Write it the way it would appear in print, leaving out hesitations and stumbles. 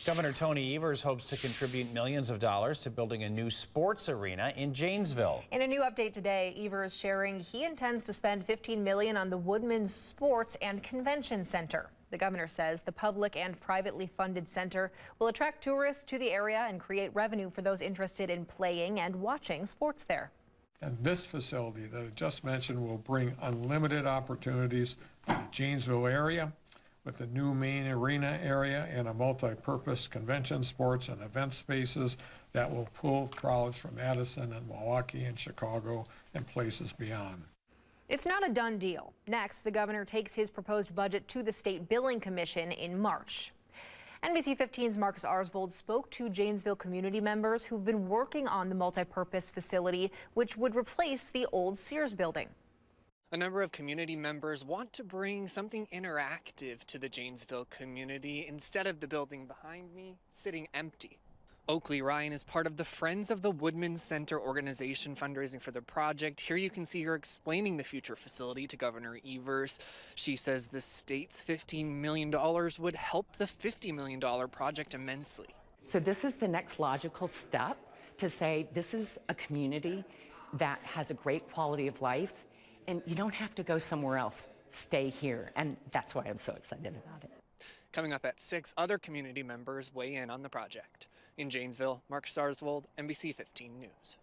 Governor Tony Evers hopes to contribute millions of dollars to building a new sports arena in Janesville. In a new update today, Evers sharing he intends to spend $15 million on the Woodman Sports and Convention Center. The governor says the public and privately funded center will attract tourists to the area and create revenue for those interested in playing and watching sports there. And this facility that I just mentioned will bring unlimited opportunities to the Janesville area, with a new main arena area and a multi-purpose convention, sports, and event spaces that will pull crowds from Madison and Milwaukee and Chicago and places beyond. It's not a done deal. Next, the governor takes his proposed budget to the State Billing Commission in March. NBC 15's Marcus Arsvold spoke to Janesville community members who've been working on the multi-purpose facility, which would replace the old Sears building. A number of community members want to bring something interactive to the Janesville community instead of the building behind me sitting empty. Oakley Ryan is part of the Friends of the Woodman Center organization fundraising for the project. Here you can see her explaining the future facility to Governor Evers. She says the state's $15 million would help the $50 million project immensely. So this is the next logical step to say this is a community that has a great quality of life, and you don't have to go somewhere else. Stay here, and that's why I'm so excited about it. Coming up at 6, other community members weigh in on the project. In Janesville, Marcus Arsvold, NBC 15 News.